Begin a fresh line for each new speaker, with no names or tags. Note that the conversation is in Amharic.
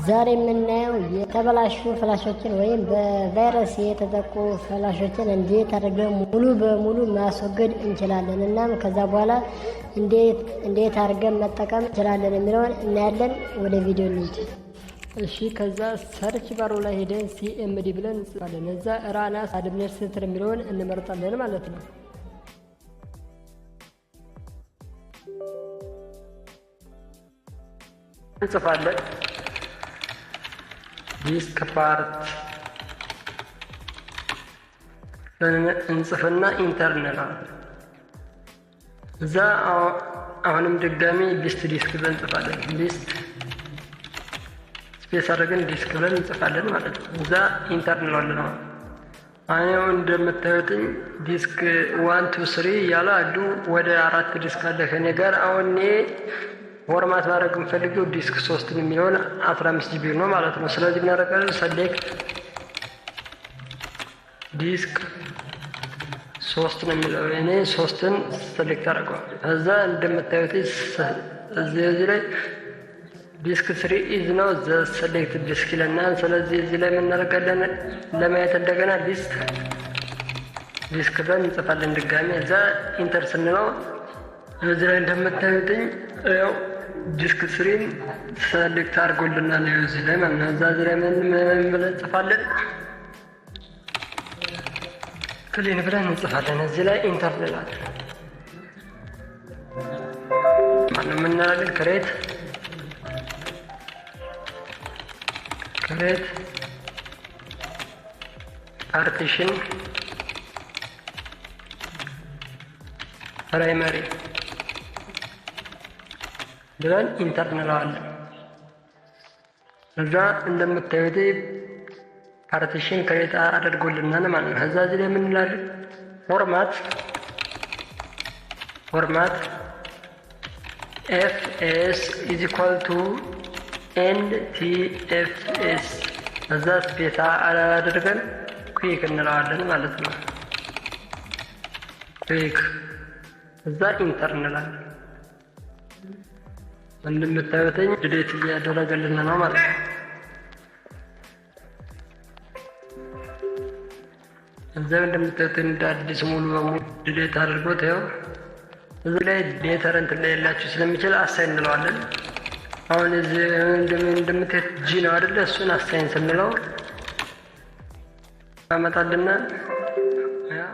ዛሬ የምናየው የተበላሹ ፍላሾችን ወይም በቫይረስ የተጠቁ ፍላሾችን እንዴት አድርገን ሙሉ በሙሉ ማስወገድ እንችላለን። እናም ከዛ በኋላ እንዴት አድርገን መጠቀም እንችላለን የሚለውን እናያለን። ወደ ቪዲዮ እንሂድ። እሺ፣ ከዛ ሰርች ባሩ ላይ ሄደን ሲኤምዲ ብለን እንጽፋለን። እዛ ራናስ አድሚኒስትሬተር የሚለውን እንመርጣለን ማለት ነው። እንጽፋለን ዲስክ ፓርት እንጽፍና ኢንተር እንላለን። እዛ አሁንም ድጋሚ ሊስት ዲስክ ብለን እንጽፋለን። ሊስት ስፔስ አድርገን ዲስክ ብለን እንጽፋለን ማለት ነው። እዛ ኢንተር እንለዋለን። አሁን እንደምታዩትኝ ዲስክ 1 2 3 እያለ አሉ ወደ 4 ዲስክ አለ ከኔ ጋር። አሁን ፎርማት ማድረግ የምፈልገው ዲስክ 3 የሚሆን 15 ጂቢ ነው ማለት ነው። ስለዚህ እናደርጋለን ሰሌክት ዲስክ 3 ነው የሚለው እኔ 3ን ሰሌክት አደርገዋለሁ። ከዛ እንደምታዩት እዚህ ላይ ዲስክ 3 ኢዝ ነው ዘ ሰሌክት ዲስክ ይለናል። ስለዚህ እዚህ ላይ እናደርጋለን ለማየት እንደገና ዲስክ ብለን እንጽፋለን ድጋሚ። እዛ ኢንተር ስንለው እዚህ ላይ እንደምታዩት ያው ዲስክ 3 ሰሌክት አድርጎልናል እዚህ ላይ ማለት ነው። እዛ ላይ ምን ብለን እንጽፋለን ክሊን ብለን እንጽፋለን። እዚህ ላይ ኢንተር እንላለን ማለት ምን እንላለን ክሬት ፓርቲሽን ፕራይመሪ ብለን ኢንተር እንለዋለን። እዛ እንደምታዩት ፓርቲሽን ክሬት አድርጎልናል ማለት ነው። እዛ እዚህ ላይ ምን እንላለን ፎርማት ኤፍኤስ ኢዝ ኢኳል ቱ ኤንቲኤፍኤስ እዛ ስፔስ አድርገን ኩዊክ እንለዋለን ማለት ነው። ኩዊክ እዛ ኢንተር እንላለን። እንደምታዩትኝ ዲሌት እያደረገልን ነው ማለት ነው። እዛው እንደምታዩት እንደ አዲስ ሙሉ በሙሉ ዲሌት አድርጎት ያው እዚህ ላይ ዴተረንት ላይ ያላችሁ ስለሚችል አሳይን እንለዋለን። አሁን እዚህ እንደምታዩት ጂ ነው አይደለ? እሱን አሳይን ስንለው ያመጣልና ያ